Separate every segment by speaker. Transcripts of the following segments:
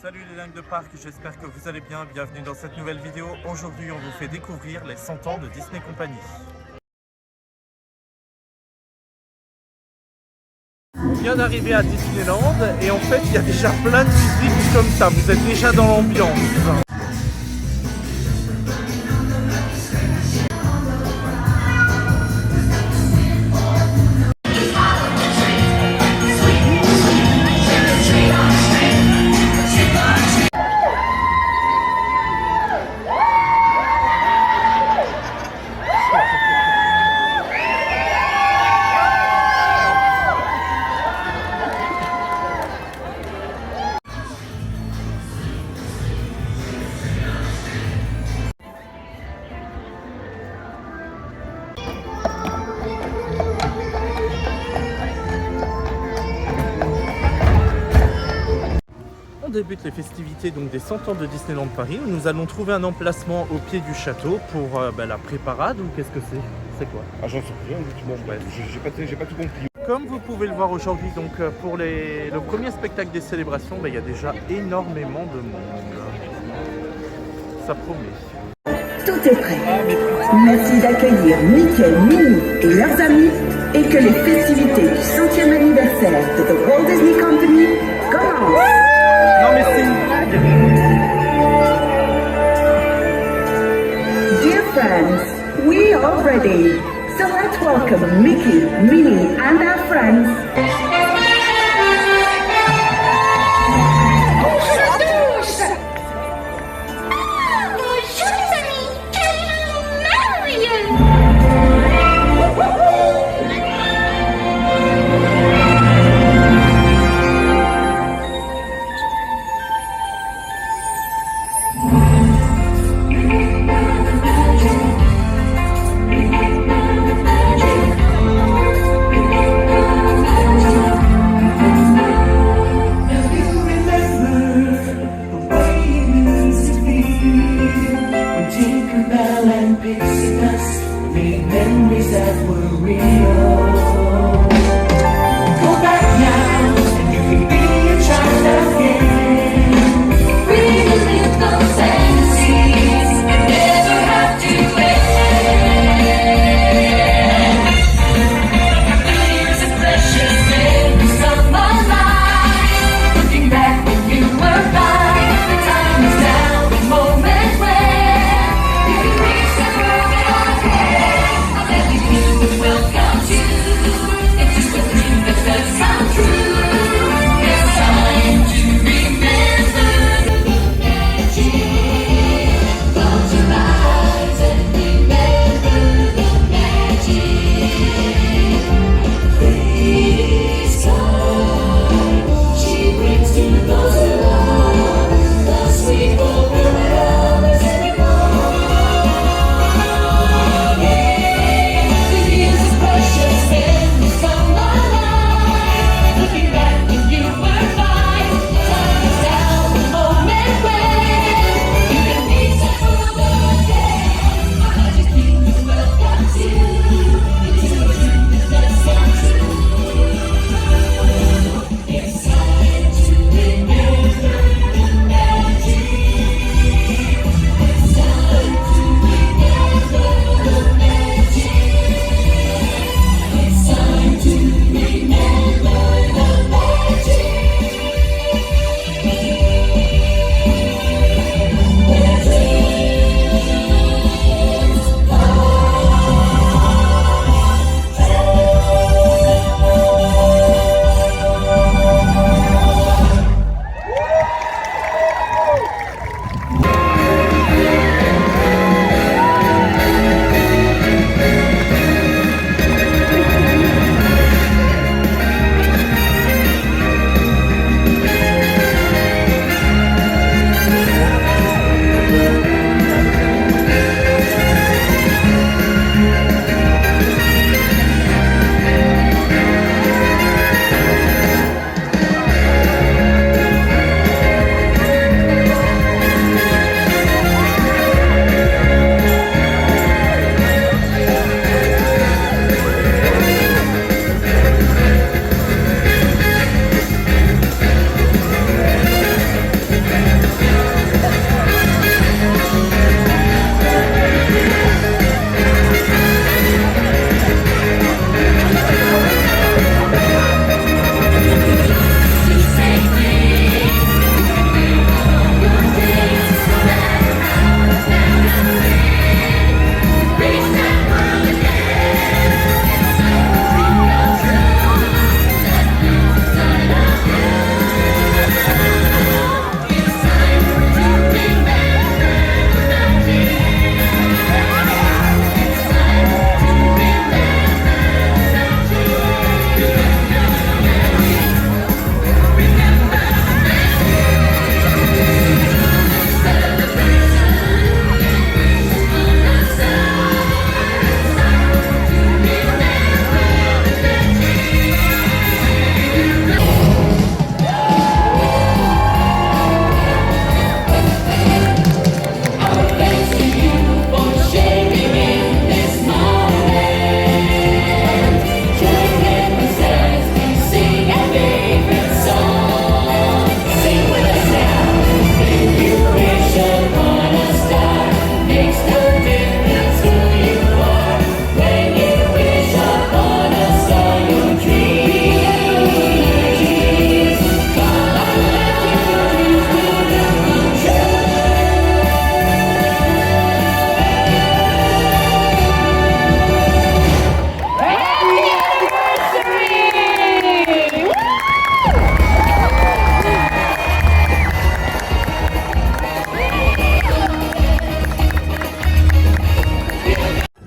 Speaker 1: Salut les dingues de parc, j'espère que vous allez bien, bienvenue dans cette nouvelle vidéo. Aujourd'hui on vous fait découvrir les 100 ans de Disney Company. On vient d'arriver à Disneyland et en fait il y a déjà plein de musique comme ça, vous êtes déjà dans l'ambiance. On débute les festivités donc des 100 ans de Disneyland Paris où nous allons trouver un emplacement au pied du château pour la préparade ou qu'est-ce que c'est? C'est quoi?
Speaker 2: Ah, j'en sais rien, bon,
Speaker 1: Ouais.
Speaker 2: j'ai pas tout compris.
Speaker 1: Comme vous pouvez le voir aujourd'hui, donc pour le premier spectacle des célébrations, il y a déjà énormément de monde. Ça promet.
Speaker 3: Tout est prêt. Merci d'accueillir Mickey, Minnie et leurs amis et que les festivités du 100e anniversaire de The Walt Disney Company commencent.
Speaker 1: Non mais c'est une blague.
Speaker 3: Dear friends, we are ready. So let's welcome Mickey, Minnie and our friends.
Speaker 4: Bonjour à tous! Ah, bonjour les amis! Quel nom merveilleux!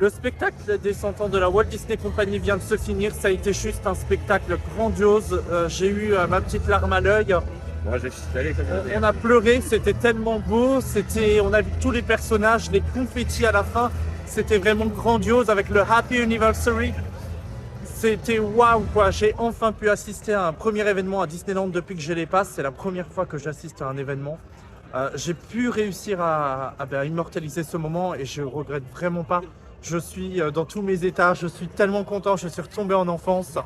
Speaker 1: Le spectacle des 100 ans de la Walt Disney Company vient de se finir. Ça a été juste un spectacle grandiose. J'ai eu ma petite larme à l'œil.
Speaker 2: Moi, j'ai allé comme ça.
Speaker 1: On a pleuré, c'était tellement beau. On a vu tous les personnages, les confettis à la fin. C'était vraiment grandiose avec le Happy Anniversary. C'était waouh quoi. J'ai enfin pu assister à un premier événement à Disneyland depuis que j'ai les passes. C'est la première fois que j'assiste à un événement. J'ai pu réussir à immortaliser ce moment et je regrette vraiment pas. Je suis dans tous mes états, je suis tellement content, je suis retombé en enfance.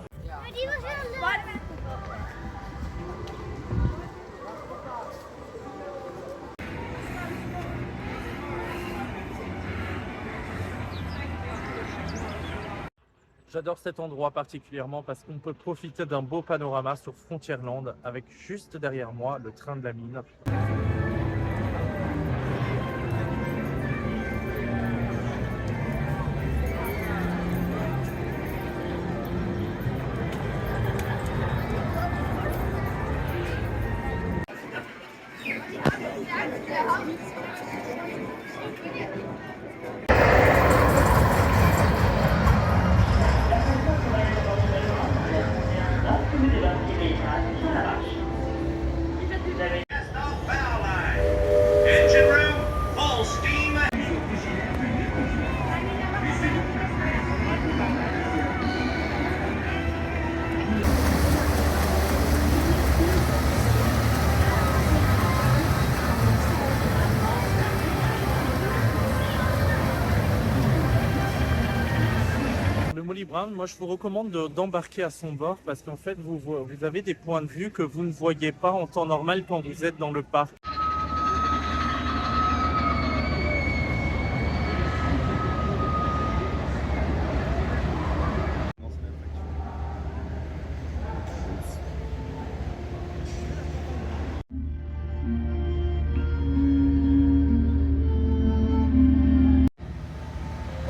Speaker 1: J'adore cet endroit particulièrement parce qu'on peut profiter d'un beau panorama sur Frontierland avec juste derrière moi le train de la mine.
Speaker 5: Engine room, full steam.
Speaker 1: Le Molly Brown, moi je vous recommande d'embarquer à son bord parce qu'en fait vous avez des points de vue que vous ne voyez pas en temps normal quand vous êtes dans le parc.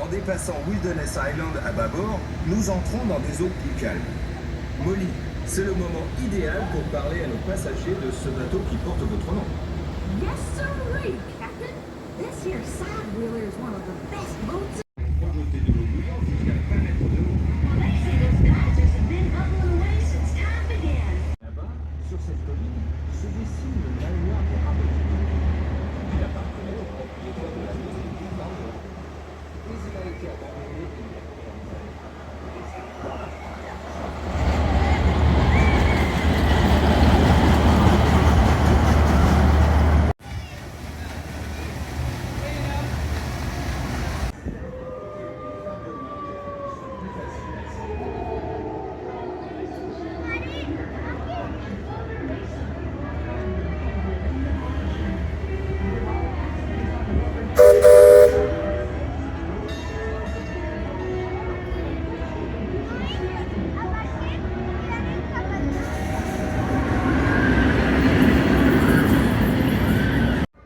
Speaker 6: En dépassant Wilderness Island à bâbord, nous entrons dans des eaux plus calmes. Molly, c'est le moment idéal pour parler à nos passagers de ce bateau qui porte votre nom.
Speaker 7: Yes, sir, Captain. This here side wheeler is one of the best boats.
Speaker 6: Projeter de l'eau bouillante jusqu'à 20 mètres de haut.
Speaker 4: They say those geysers have been bubbling away since time began.
Speaker 6: Là-bas, sur cette colline, se dessine le manoir des Rabbits. Il appartenait au propriétaire de la maison du Barber. Mais il a été abandonné et il a été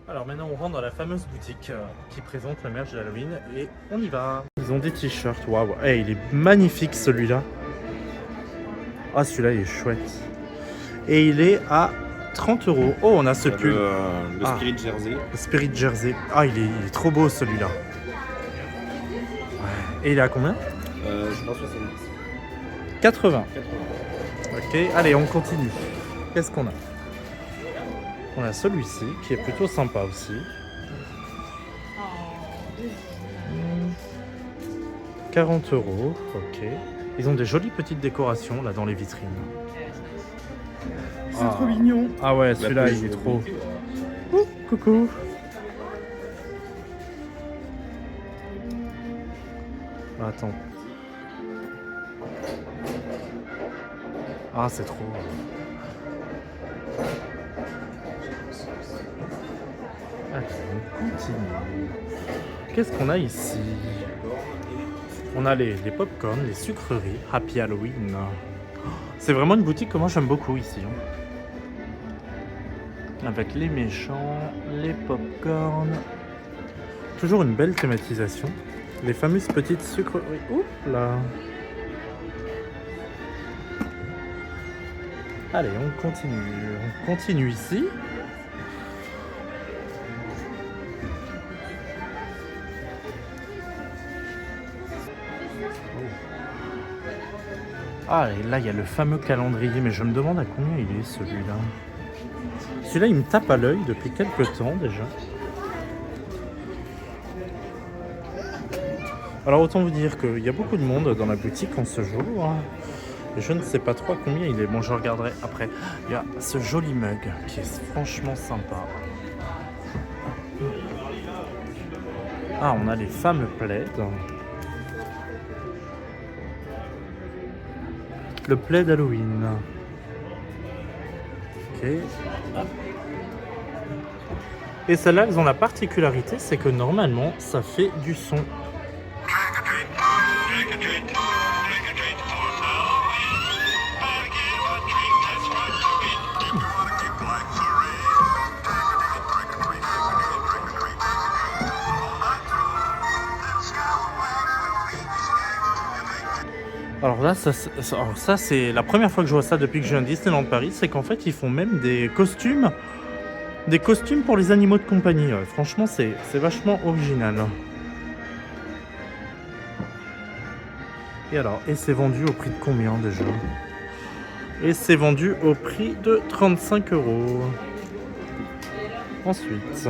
Speaker 1: Alors maintenant on rentre dans la fameuse boutique qui présente le merch d'Halloween et on y va. Ils ont des t-shirts, waouh, hey, il est magnifique celui-là. Ah celui-là il est chouette. Et il est à 30 €. Oh on a ce pull.
Speaker 2: Le
Speaker 1: Ah.
Speaker 2: Spirit Jersey.
Speaker 1: Le Spirit Jersey. Ah il est trop beau celui-là. Ouais. Et il est à combien?
Speaker 2: Je pense 70.
Speaker 1: 80.
Speaker 2: 80.
Speaker 1: Ok, allez on continue. Qu'est-ce qu'on a? On a celui-ci qui est plutôt sympa aussi. 40 €, ok. Ils ont des jolies petites décorations là dans les vitrines. C'est trop mignon. Ah ouais, celui-là il est trop. Ouh, coucou. Attends. Ah c'est trop. Allez, on continue. Qu'est-ce qu'on a ici? On a les pop-corn, les sucreries, Happy Halloween. C'est vraiment une boutique que moi j'aime beaucoup ici. Avec les méchants, les pop-corn. Toujours une belle thématisation. Les fameuses petites sucreries. Oups là. Allez, on continue. On continue ici. Ah, et là, il y a le fameux calendrier, mais je me demande à combien il est, celui-là. Celui-là, il me tape à l'œil depuis quelques temps, déjà. Alors, autant vous dire qu'il y a beaucoup de monde dans la boutique en ce jour. Et je ne sais pas trop à combien il est. Bon, je regarderai après. Il y a ce joli mug qui est franchement sympa. Ah, on a les fameux plaids. Le plaid Halloween. Ok. Et celles-là, elles ont la particularité, c'est que normalement, ça fait du son. Alors là, ça c'est la première fois que je vois ça depuis que je viens à Disneyland Paris, c'est qu'en fait ils font même des costumes pour les animaux de compagnie. Franchement, c'est vachement original. Et alors, et c'est vendu au prix de combien déjà? Et c'est vendu au prix de 35 €. Ensuite,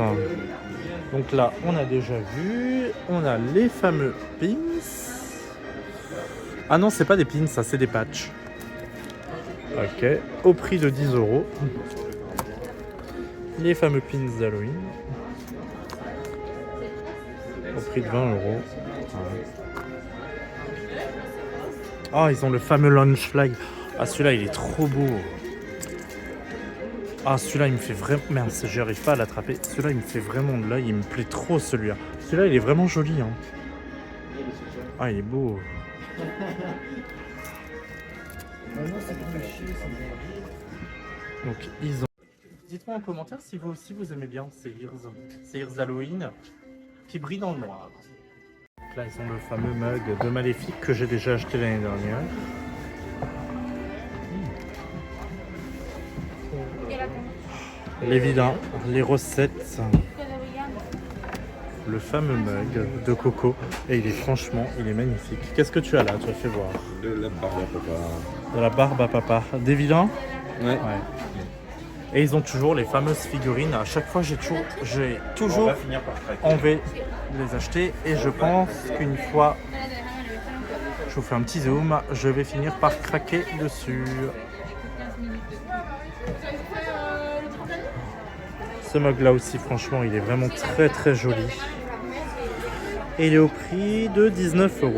Speaker 1: donc là on a déjà vu, on a les fameux pins. Ah non, c'est pas des pins, ça c'est des patchs. Ok, au prix de 10 €. Les fameux pins d'Halloween. Au prix de 20 €. Ah, ils ont le fameux launch flag. Ah, celui-là, il est trop beau. Ah, celui-là, il me fait vraiment... Merde, j'y arrive pas à l'attraper. Celui-là, il me fait vraiment de l'œil. Il me plaît trop, celui-là. Celui-là, il est vraiment joli. Hein. Ah, il est beau. Donc ils ont... Dites-moi en commentaire si vous aussi vous aimez bien ces ears d'Halloween qui brillent dans le noir. Là ils ont le fameux mug de Maléfique que j'ai déjà acheté l'année dernière. Les vilains, les recettes. Le fameux mug de Coco. Et il est franchement, il est magnifique. Qu'est-ce que tu as là? Tu as fait voir.
Speaker 2: De la barbe à papa.
Speaker 1: De la barbe à papa. Des vilains?
Speaker 2: Ouais.
Speaker 1: Et ils ont toujours les fameuses figurines. À chaque fois, j'ai toujours envie de les acheter. Et je pense qu'une fois, je vous fais un petit zoom, je vais finir par craquer dessus. Ce mug là aussi, franchement, il est vraiment très très joli. Et il est au prix de 19 €.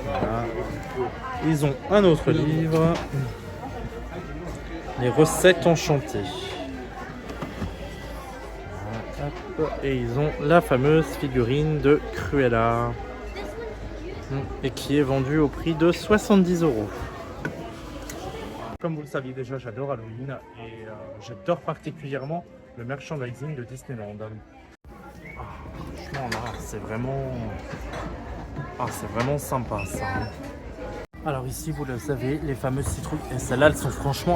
Speaker 1: Voilà. Ils ont un autre livre. Les recettes enchantées. Voilà, hop. Et ils ont la fameuse figurine de Cruella. Et qui est vendue au prix de 70 €. Comme vous le saviez déjà, j'adore Halloween. Et j'adore particulièrement le merchandising de Disneyland. Franchement là, c'est vraiment sympa ça. Alors ici, vous le savez, les fameuses citrouilles. Et celles-là,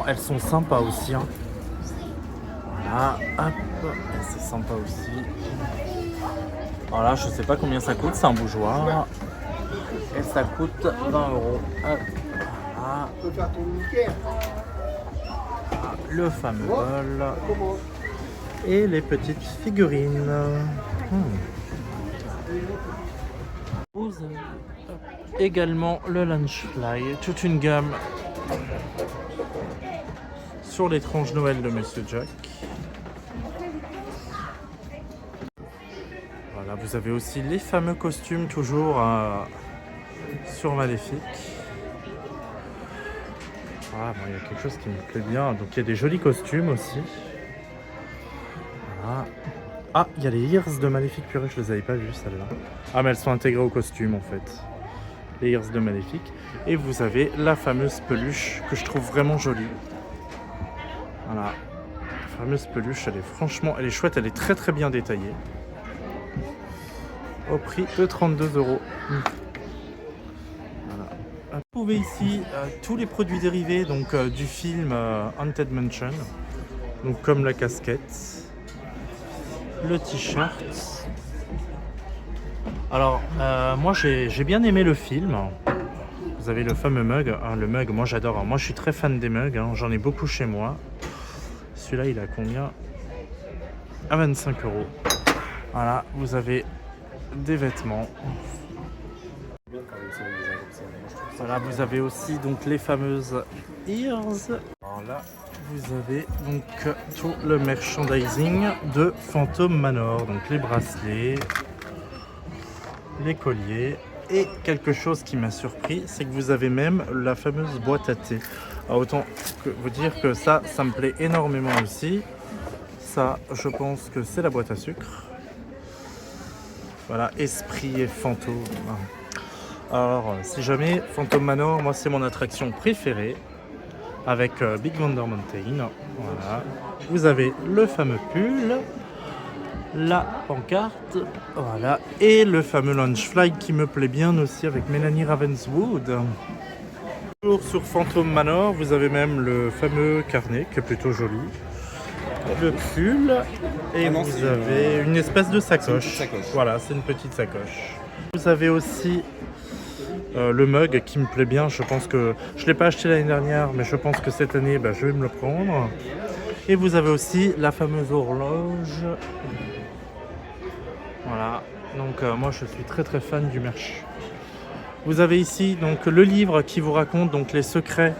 Speaker 1: elles sont sympas aussi. Hein. Voilà, hop. Et c'est sympa aussi. Alors là, je sais pas combien ça coûte, c'est un bougeoir. Et ça coûte 20 €. Hop. Voilà. Le fameux bol. Et les petites figurines. Vous avez également le lunch fly, toute une gamme sur l'étrange Noël de Monsieur Jack. Voilà, vous avez aussi les fameux costumes toujours sur Maléfique. Ah, bon, il y a quelque chose qui me plaît bien, donc il y a des jolis costumes aussi. Voilà. Ah, il y a les ears de Maléfique, purée, je les avais pas vues celles-là. Ah, mais elles sont intégrées au costume en fait. Les ears de Maléfique. Et vous avez la fameuse peluche que je trouve vraiment jolie. Voilà. La fameuse peluche, elle est chouette, elle est très très bien détaillée. Au prix de 32 €. Voilà. Vous trouvez ici tous les produits dérivés donc, du film Haunted Mansion. Donc comme la casquette. Le t-shirt. Alors moi j'ai bien aimé le film. Vous vous avez le fameux mug. Le mug, moi j'adore. Moi je suis très fan des mugs. J'en ai beaucoup chez moi. Celui-là, il a combien? À 25 €. Voilà, vous avez des vêtements. Voilà, vous avez aussi donc les fameuses ears. Alors là, vous avez donc tout le merchandising de Phantom Manor. Donc les bracelets, les colliers. Et quelque chose qui m'a surpris, c'est que vous avez même la fameuse boîte à thé. Alors autant que vous dire que ça me plaît énormément aussi. Ça, je pense que c'est la boîte à sucre. Voilà, esprit et fantôme. Alors, si jamais Phantom Manor, moi c'est mon attraction préférée avec Big Thunder Mountain. Voilà, vous avez le fameux pull, la pancarte, voilà, et le fameux Launch Flight qui me plaît bien aussi avec Melanie Ravenswood. Toujours sur Phantom Manor, vous avez même le fameux carnet qui est plutôt joli, le pull, et vous avez une espèce de sacoche. Voilà, c'est une petite sacoche. Vous avez aussi le mug qui me plaît bien. Je pense que je ne l'ai pas acheté l'année dernière, mais je pense que cette année, je vais me le prendre. Et vous avez aussi la fameuse horloge. Voilà, donc moi je suis très très fan du merch. Vous avez ici donc le livre qui vous raconte donc les secrets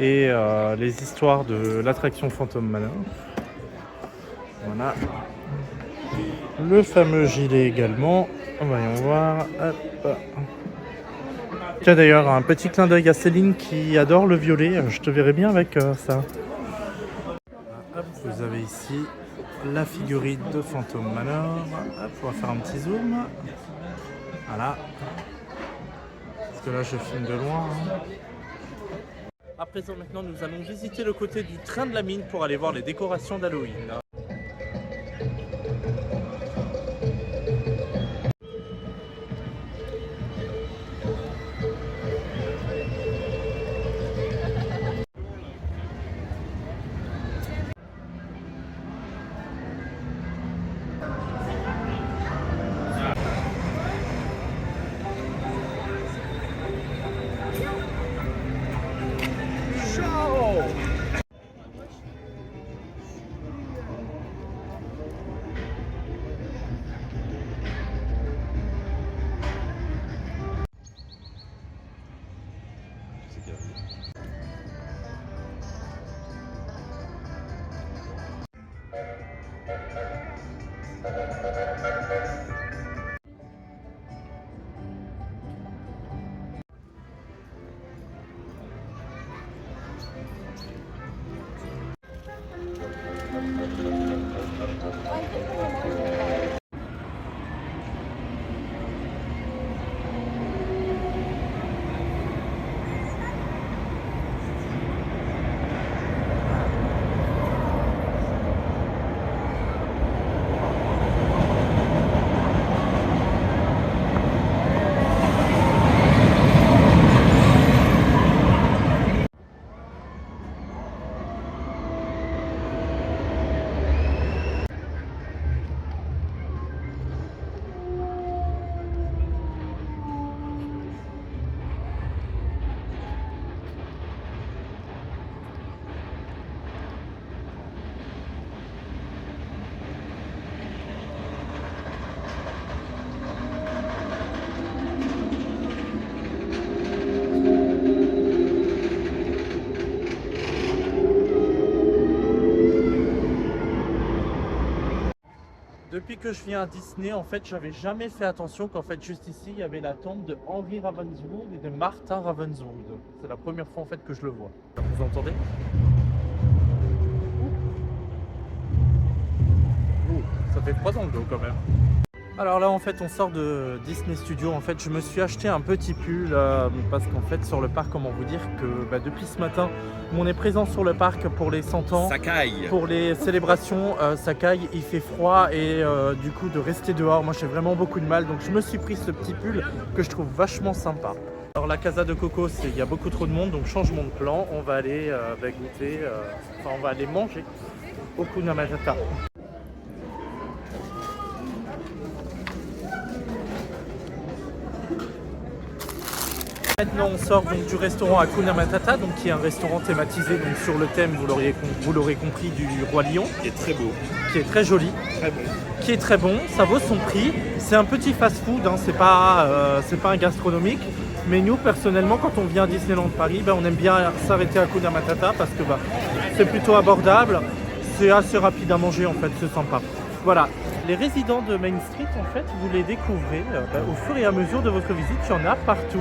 Speaker 1: et les histoires de l'attraction Phantom Manor. Voilà. Le fameux gilet également. Voyons voir. Hop. Tiens d'ailleurs, un petit clin d'œil à Céline qui adore le violet. Je te verrai bien avec ça. Hop, vous avez ici la figurine de Phantom Manor. Hop, on va faire un petit zoom. Voilà. Parce que là, je filme de loin. À présent, maintenant, nous allons visiter le côté du train de la mine pour aller voir les décorations d'Halloween. Depuis que je viens à Disney, en fait, j'avais jamais fait attention qu'en fait, juste ici, il y avait la tombe de Henry Ravenswood et de Martha Ravenswood. C'est la première fois en fait que je le vois. Vous entendez? Ça fait froid dans le dos quand même. Alors là en fait on sort de Disney Studio. En fait je me suis acheté un petit pull parce qu'en fait sur le parc, comment vous dire que depuis ce matin on est présent sur le parc pour les 100 ans,
Speaker 2: Ça caille.
Speaker 1: pour les célébrations, ça caille, il fait froid et du coup de rester dehors, moi j'ai vraiment beaucoup de mal, donc je me suis pris ce petit pull que je trouve vachement sympa. Alors la Casa de Coco, il y a beaucoup trop de monde, donc changement de plan, on va aller goûter, on va aller manger au Hakuna Matata. Maintenant on sort donc du restaurant Hakuna Matata, donc qui est un restaurant thématisé donc sur le thème, vous l'aurez compris, du Roi Lion,
Speaker 2: Il est très beau,
Speaker 1: qui est très joli,
Speaker 2: très bon.
Speaker 1: qui est très bon, ça vaut son prix. C'est un petit fast-food, hein, c'est pas un gastronomique. Mais nous personnellement, quand on vient à Disneyland Paris, ben, on aime bien s'arrêter à Hakuna Matata parce que ben, c'est plutôt abordable, c'est assez rapide à manger en fait, c'est sympa. Voilà, les résidents de Main Street en fait, vous les découvrez ben, au fur et à mesure de votre visite, il y en a partout.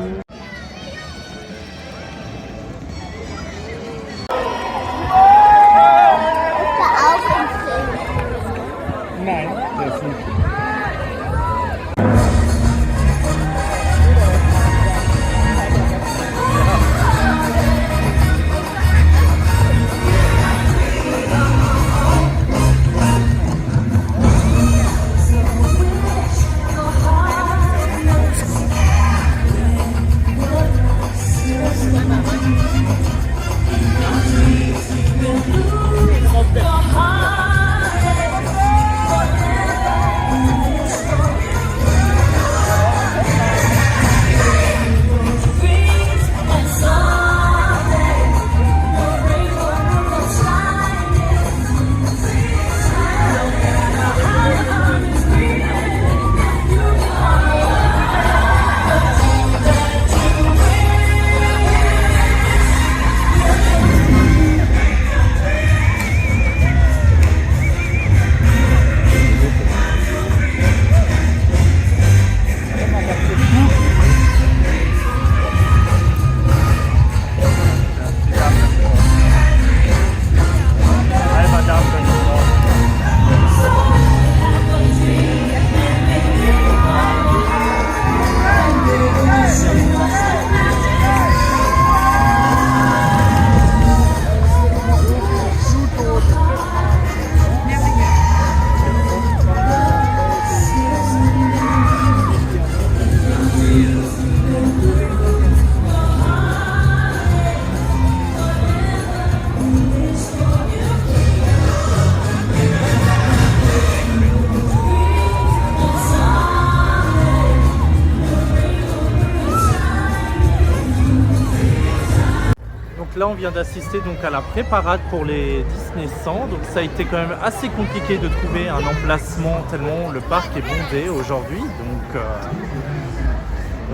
Speaker 1: Là on vient d'assister donc à la pré-parade pour les Disney 100, donc ça a été quand même assez compliqué de trouver un emplacement tellement le parc est bondé aujourd'hui, donc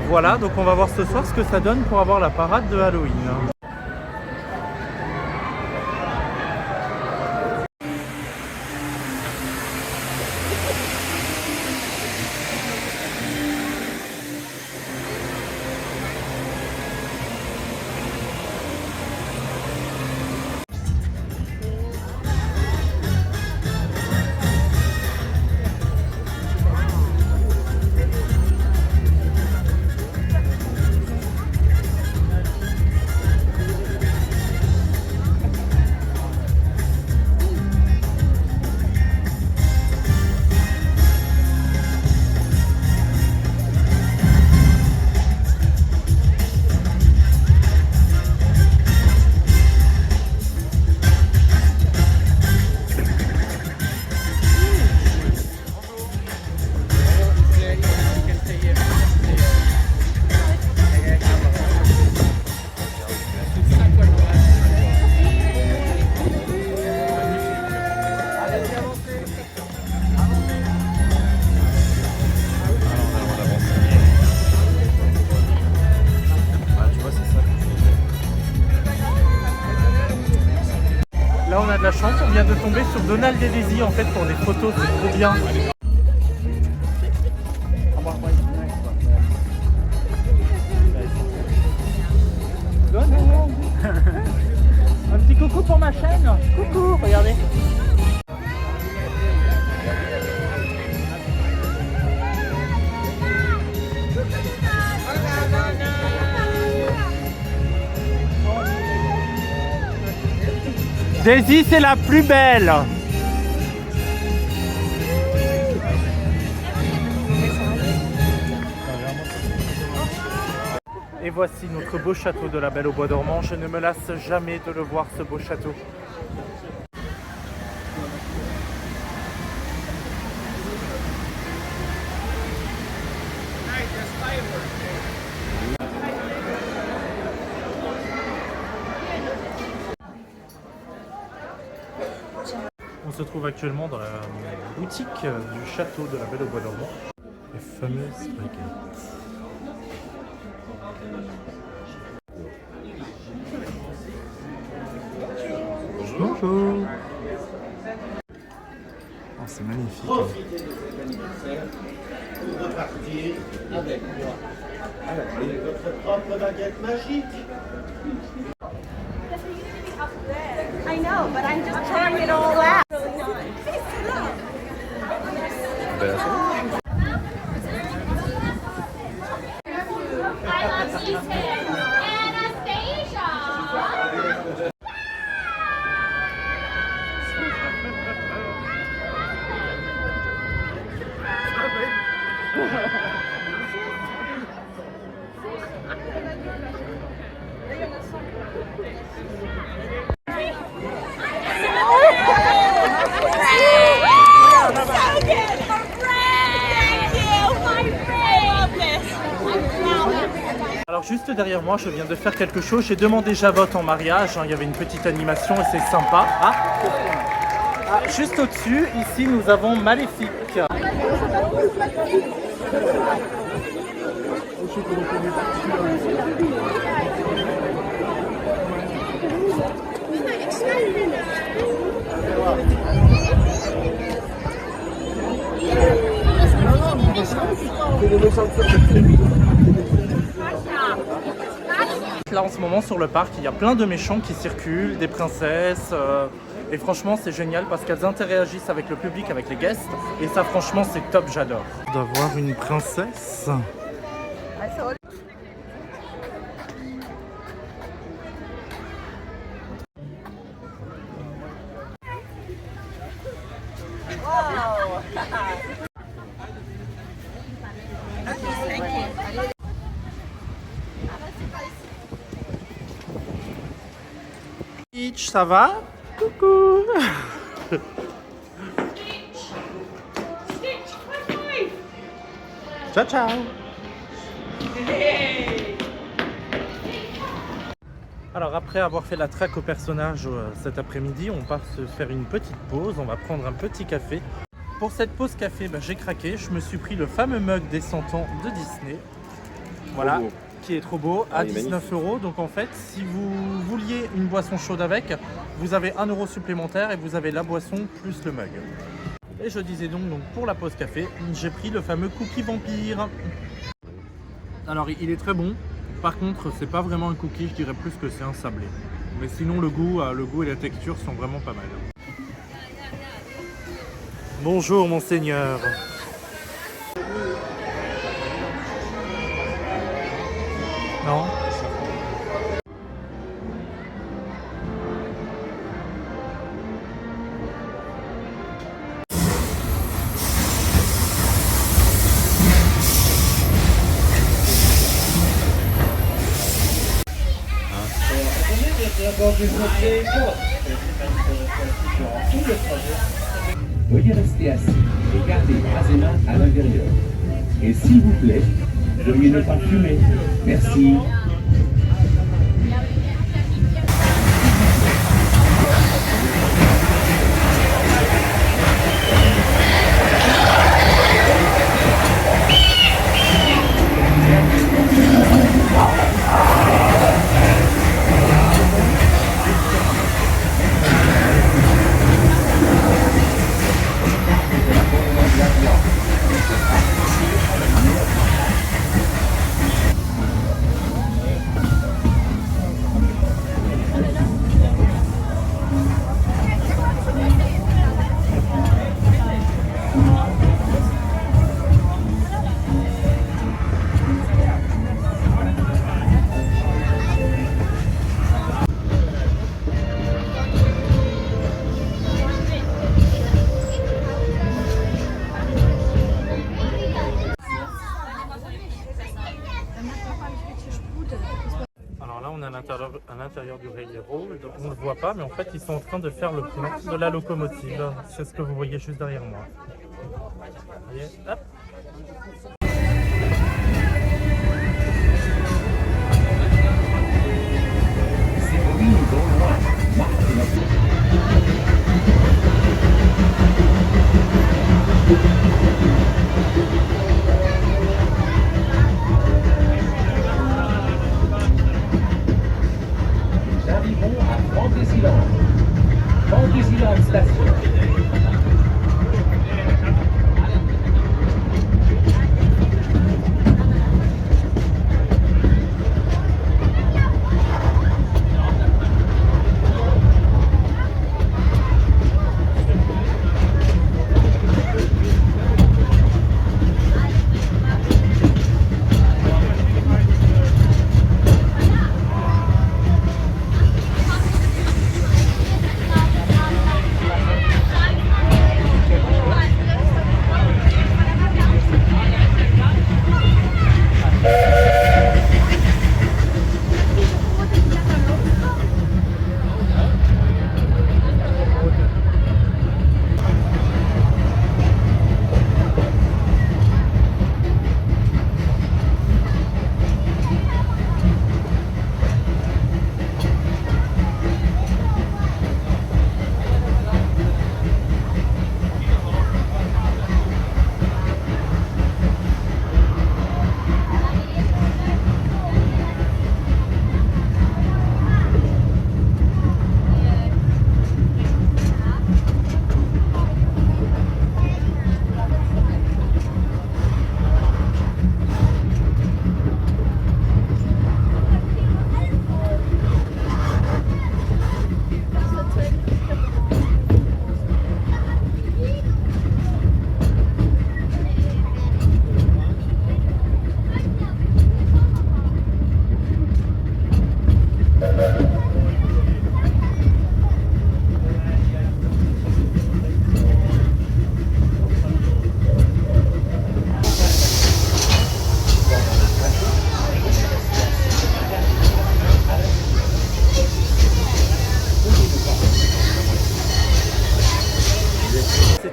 Speaker 1: voilà, donc on va voir ce soir ce que ça donne pour avoir la parade de Halloween. Là on a de la chance, on vient de tomber sur Donald et Daisy en fait pour des photos, c'est trop bien. Un petit coucou pour ma chaîne. Coucou, regardez. Daisy, c'est la plus belle. Et voici notre beau château de la Belle au Bois dormant. Je ne me lasse jamais de le voir, ce beau château. se trouve actuellement dans la boutique du château de la Belle au Bois dormant. Les fameuses baguettes. Bonjour. Oh, c'est magnifique.
Speaker 8: Pour repartir avec moi. Et votre propre baguette magique.
Speaker 7: I know, but I'm just trying it all out.
Speaker 4: I love Ethan. Anastasia.
Speaker 1: Alors juste derrière moi, je viens de faire quelque chose. J'ai demandé Javotte en mariage. Il y avait une petite animation et c'est sympa. Juste au-dessus, ici, nous avons Maléfique. Là en ce moment sur le parc, il y a plein de méchants qui circulent, des princesses. Et franchement, c'est génial parce qu'elles interagissent avec le public, avec les guests. Et ça, franchement, c'est top, j'adore. D'avoir une princesse. Peach, ça va? Coucou. Ciao, ciao. Alors après avoir fait la traque au personnage cet après-midi, on part se faire une petite pause, on va prendre un petit café. Pour cette pause café, j'ai craqué, je me suis pris le fameux mug des 100 ans de Disney. Voilà. Qui est trop beau, à 19 €. Donc en fait, si vous vouliez une boisson chaude avec, vous avez 1 € supplémentaire et vous avez la boisson plus le mug. Et je disais donc pour la pause café, j'ai pris le fameux cookie vampire. Alors il est très bon. Par contre, c'est pas vraiment un cookie, je dirais plus que c'est un sablé. Mais sinon le goût et la texture sont vraiment pas mal. Bonjour monseigneur. Non.
Speaker 6: Veuillez rester assis et gardez bras et mains à l'intérieur. Et s'il vous plaît, veuillez ne pas fumer. Merci.
Speaker 1: À l'intérieur du Railroad, on ne le voit pas, mais en fait ils sont en train de faire le plan de la locomotive. C'est ce que vous voyez juste derrière moi. Vous voyez, hop.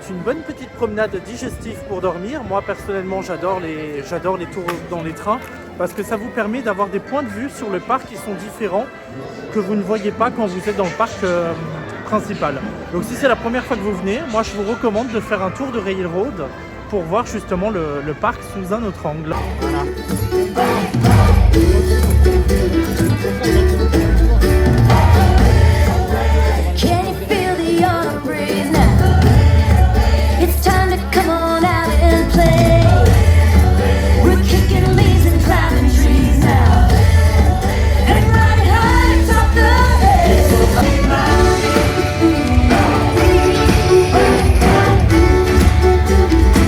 Speaker 1: c'est une bonne petite promenade digestive pour dormir. Moi personnellement j'adore les tours dans les trains parce que ça vous permet d'avoir des points de vue sur le parc qui sont différents que vous ne voyez pas quand vous êtes dans le parc principal. Donc si c'est la première fois que vous venez, moi je vous recommande de faire un tour de Railroad pour voir justement le parc sous un autre angle. Voilà.
Speaker 9: Can you feel the autumn breeze now? It's time to come on out and play. We're kicking leaves and climbing trees now, and riding high atop the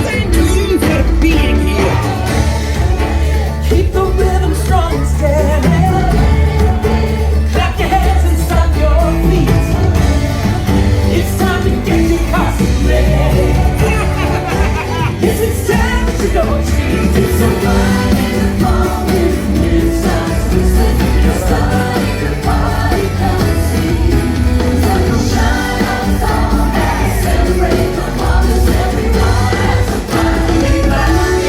Speaker 3: Thank you for being here.
Speaker 6: Keep the rhythm strong and steady. Clap your hands and stomp your feet. It's time to get your costume ready. Yes, it's time to go and see. It's a ride in the fall with the wind starts to slip. You're starting to party, come see. Sun will shine on song and celebrate the wonders everyone has a party party.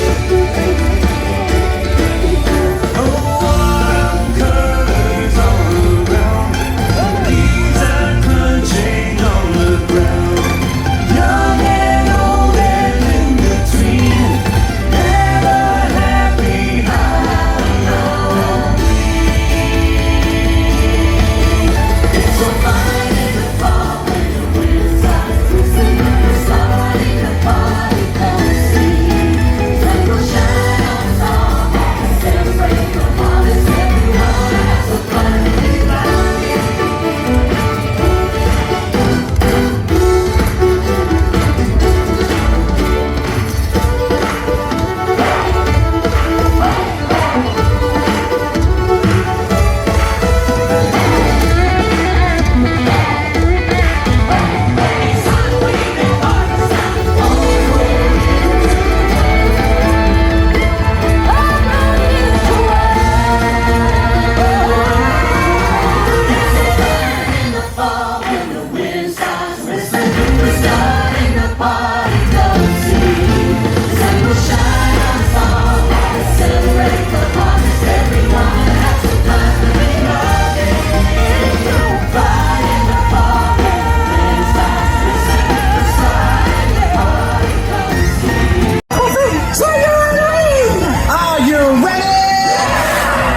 Speaker 8: Are you ready?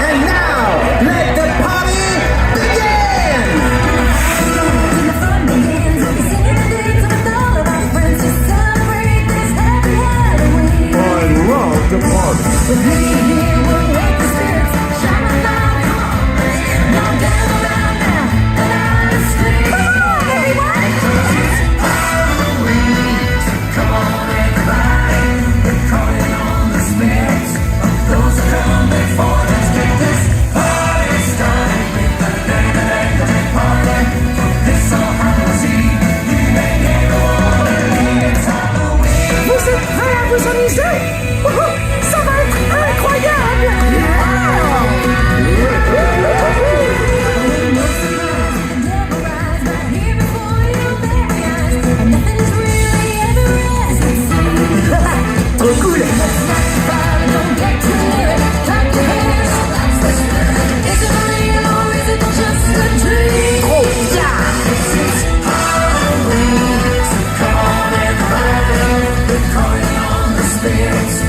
Speaker 8: And now, let the party begin!
Speaker 9: And the fun begins. We'll be singing the days with all of our friends to celebrate this happy Halloween.
Speaker 8: I love the party.
Speaker 9: With me here, we'll wake the spirits. Shine a light, come on, let's go down around now. The night is free. Come on, everyone! Halloween, come on, everybody. We're calling on the spirits of those who come before us. Get this party started with the day party. From this on Halloween Eve, you may never wanna leave. It's Halloween. Vous êtes prêts à vous amuser? Ça va être incroyable!
Speaker 8: Trop cool! Trop bien!
Speaker 9: Calling on the spirits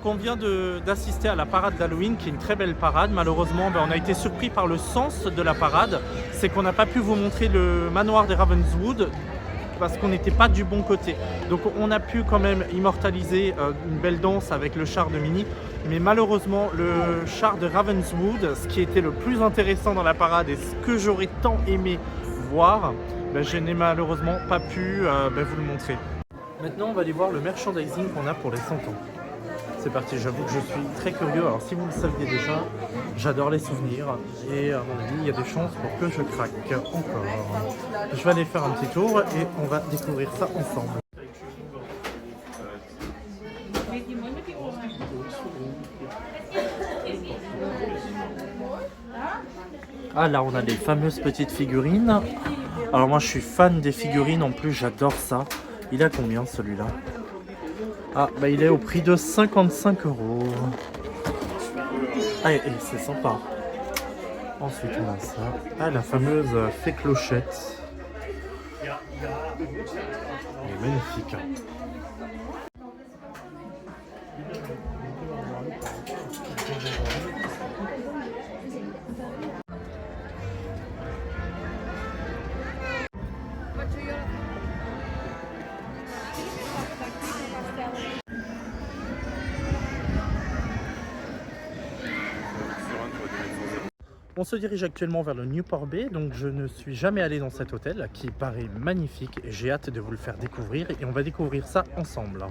Speaker 1: on vient d'assister à la parade d'Halloween, qui est une très belle parade. Malheureusement, on a été surpris par le sens de la parade. C'est qu'on n'a pas pu vous montrer le manoir des Ravenswood parce qu'on n'était pas du bon côté. Donc on a pu quand même immortaliser une belle danse avec le char de Minnie. Mais malheureusement, le char de Ravenswood, ce qui était le plus intéressant dans la parade et ce que j'aurais tant aimé voir, je n'ai malheureusement pas pu vous le montrer. Maintenant, on va aller voir le merchandising qu'on a pour les 100 ans. C'est parti, j'avoue que je suis très curieux. Alors si vous le saviez déjà, j'adore les souvenirs et à mon avis, il y a des chances pour que je craque encore. Je vais aller faire un petit tour et on va découvrir ça ensemble. Ah là, on a les fameuses petites figurines. Alors moi, je suis fan des figurines, en plus j'adore ça. Il a combien celui-là? Ah, il est au prix de 55 €. Ah, et c'est sympa. Ensuite, on a ça. Ah, la fameuse fée clochette. Elle est magnifique. On se dirige actuellement vers le Newport Bay, donc je ne suis jamais allé dans cet hôtel qui paraît magnifique et j'ai hâte de vous le faire découvrir et on va découvrir ça ensemble.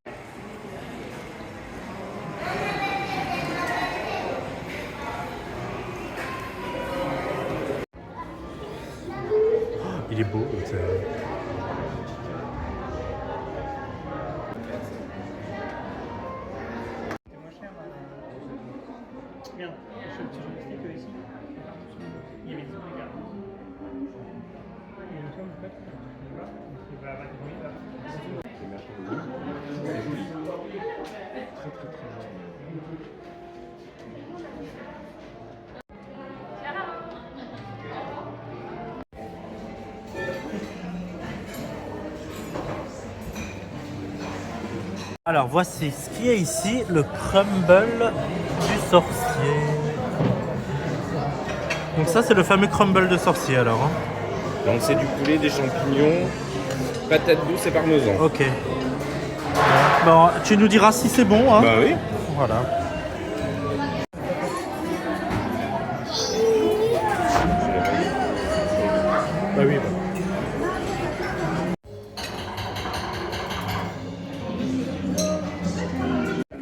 Speaker 1: Oh, il est beau l'hôtel. Alors voici ce qui est ici, le crumble du sorcier. Donc ça c'est le fameux crumble de sorcier alors. Hein.
Speaker 2: Donc c'est du poulet, des champignons, patates douces et parmesan.
Speaker 1: Ok. Bon, tu nous diras si c'est bon. Hein.
Speaker 2: Bah oui.
Speaker 1: Voilà. Bah oui.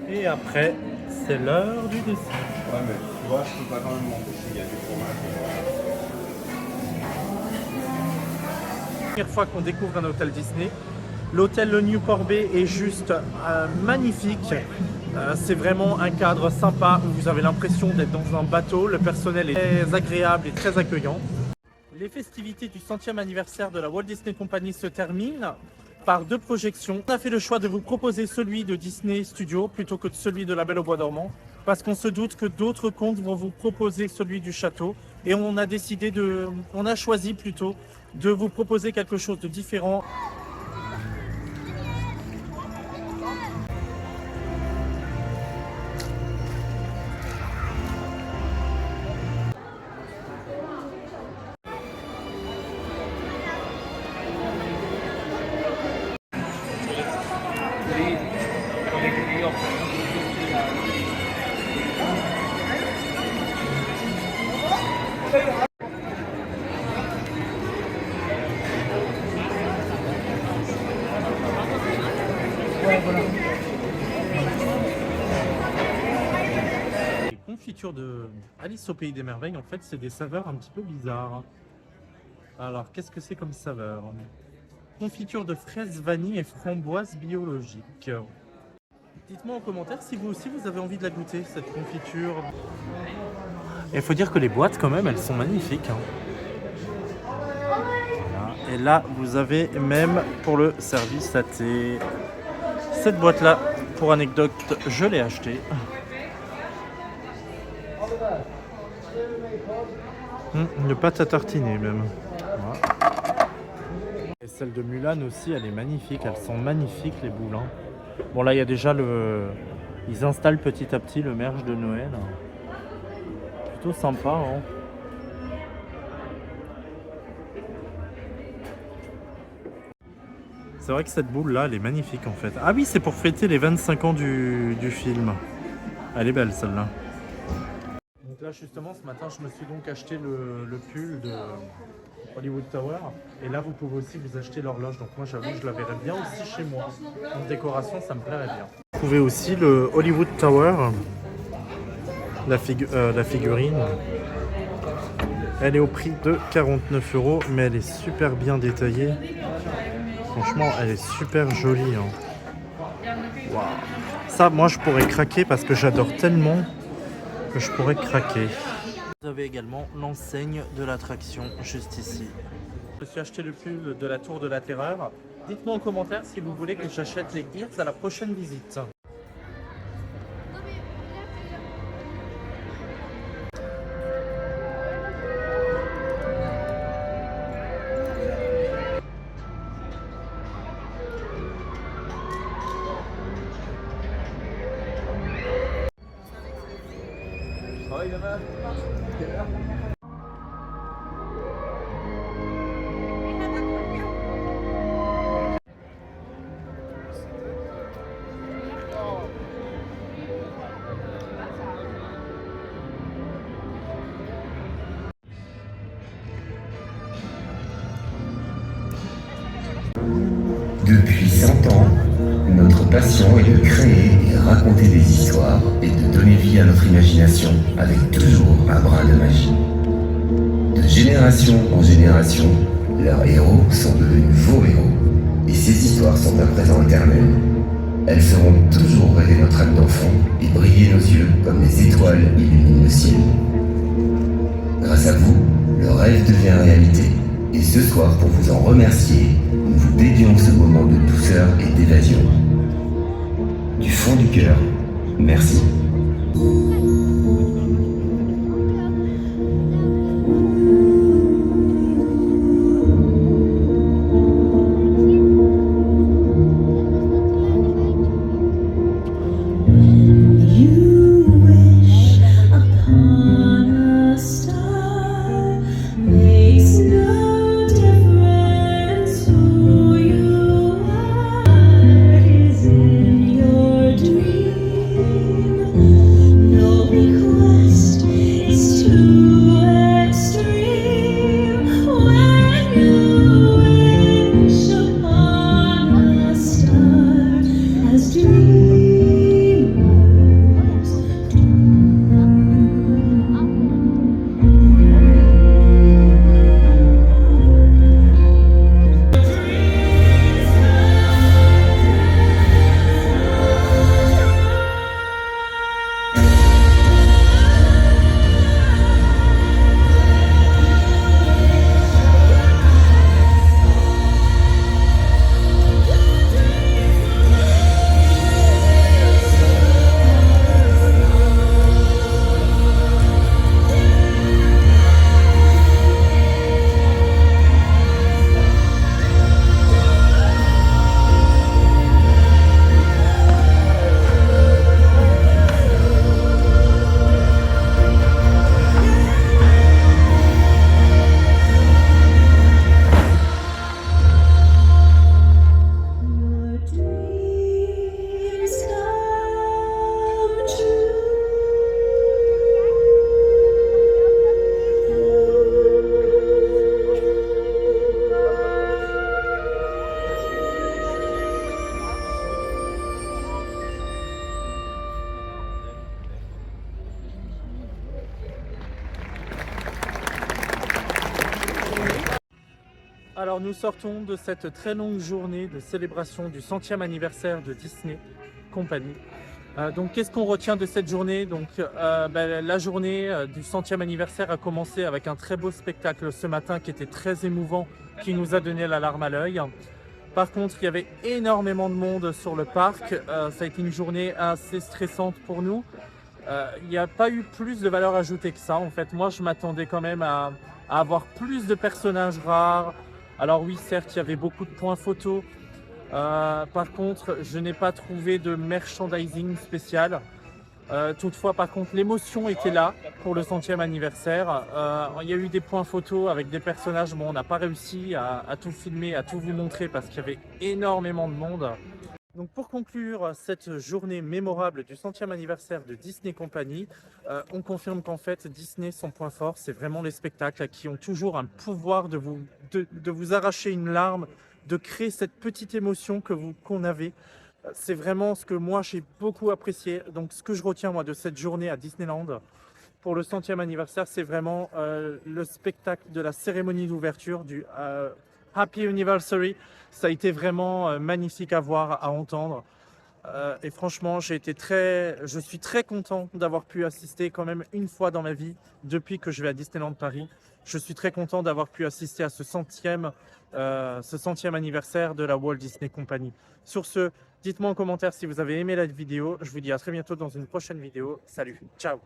Speaker 1: Et après, c'est l'heure du dessert.
Speaker 2: Ouais, mais tu vois, je peux pas quand même m'empêcher, il y a du fromage.
Speaker 1: Première fois qu'on découvre un hôtel Disney. L'hôtel Le Newport Bay est juste magnifique. C'est vraiment un cadre sympa où vous avez l'impression d'être dans un bateau. Le personnel est très agréable et très accueillant. Les festivités du 100e anniversaire de la Walt Disney Company se terminent par 2 projections. On a fait le choix de vous proposer celui de Disney Studio plutôt que celui de La Belle au Bois dormant parce qu'on se doute que d'autres comptes vont vous proposer celui du château et on a choisi plutôt de vous proposer quelque chose de différent. Les confitures de Alice au Pays des Merveilles, en fait, c'est des saveurs un petit peu bizarres. Alors, qu'est-ce que c'est comme saveur? Confiture de fraises, vanille et framboise biologique. Dites-moi en commentaire si vous aussi vous avez envie de la goûter, cette confiture. Il faut dire que les boîtes, quand même, elles sont magnifiques. Hein. Voilà. Et là, vous avez même pour le service à thé. Cette boîte-là, pour anecdote, je l'ai achetée. Une pâte à tartiner même. Voilà. Et celle de Mulan aussi, elle est magnifique. Elles sont magnifiques les boules. Hein. Bon là il y a déjà le... Ils installent petit à petit le merge de Noël. Plutôt sympa hein. C'est vrai que cette boule là elle est magnifique en fait. Ah oui c'est pour fêter les 25 ans du film. Elle est belle celle-là. Donc là justement ce matin je me suis donc acheté le pull de Hollywood Tower. Et là vous pouvez aussi vous acheter l'horloge. Donc moi j'avoue je la verrais bien aussi chez moi. En décoration ça me plairait bien. Vous trouvez aussi le Hollywood Tower. La figurine. Elle est au prix de 49 €, mais elle est super bien détaillée. Franchement, elle est super jolie. Hein. Wow. Ça, moi, je pourrais craquer parce que j'adore tellement que je pourrais craquer. Vous avez également l'enseigne de l'attraction juste ici. Je me suis acheté le pull de la Tour de la Terreur. Dites-moi en commentaire si vous voulez que j'achète les Gears à la prochaine visite.
Speaker 10: Depuis 100 ans, notre passion est de créer et raconter des histoires et de donner vie à notre imagination avec toujours un brin de magie. De génération en génération, leurs héros sont devenus vos héros et ces histoires sont à présent éternelles. Elles feront toujours rêver notre âme d'enfant et briller nos yeux comme les étoiles illuminent le ciel. Grâce à vous, le rêve devient réalité. Et ce soir, pour vous en remercier, nous vous dédions ce moment de douceur et d'évasion. Du fond du cœur, merci.
Speaker 1: Alors nous sortons de cette très longue journée de célébration du 100e anniversaire de Disney Company. Donc qu'est-ce qu'on retient de cette journée? Donc la journée du 100e anniversaire a commencé avec un très beau spectacle ce matin qui était très émouvant, qui nous a donné la larme à l'œil. Par contre, il y avait énormément de monde sur le parc. Ça a été une journée assez stressante pour nous. Il n'y a pas eu plus de valeur ajoutée que ça. En fait, moi, je m'attendais quand même à avoir plus de personnages rares. Alors oui, certes, il y avait beaucoup de points photos. Par contre, je n'ai pas trouvé de merchandising spécial. Toutefois, par contre, l'émotion était là pour le 100e anniversaire. Il y a eu des points photos avec des personnages. Bon, on n'a pas réussi à tout filmer, à tout vous montrer parce qu'il y avait énormément de monde. Donc pour conclure cette journée mémorable du 100e anniversaire de Disney Company, on confirme qu'en fait Disney, son point fort, c'est vraiment les spectacles qui ont toujours un pouvoir de vous arracher une larme, de créer cette petite émotion qu'on avait. C'est vraiment ce que moi j'ai beaucoup apprécié. Donc ce que je retiens moi de cette journée à Disneyland pour le 100e anniversaire, c'est vraiment le spectacle de la cérémonie d'ouverture du Happy Anniversary. Ça a été vraiment magnifique à voir, à entendre. Et franchement, je suis très content d'avoir pu assister quand même une fois dans ma vie depuis que je vais à Disneyland Paris. Je suis très content d'avoir pu assister à ce 100e anniversaire de la Walt Disney Company. Sur ce, dites-moi en commentaire si vous avez aimé la vidéo. Je vous dis à très bientôt dans une prochaine vidéo. Salut, ciao!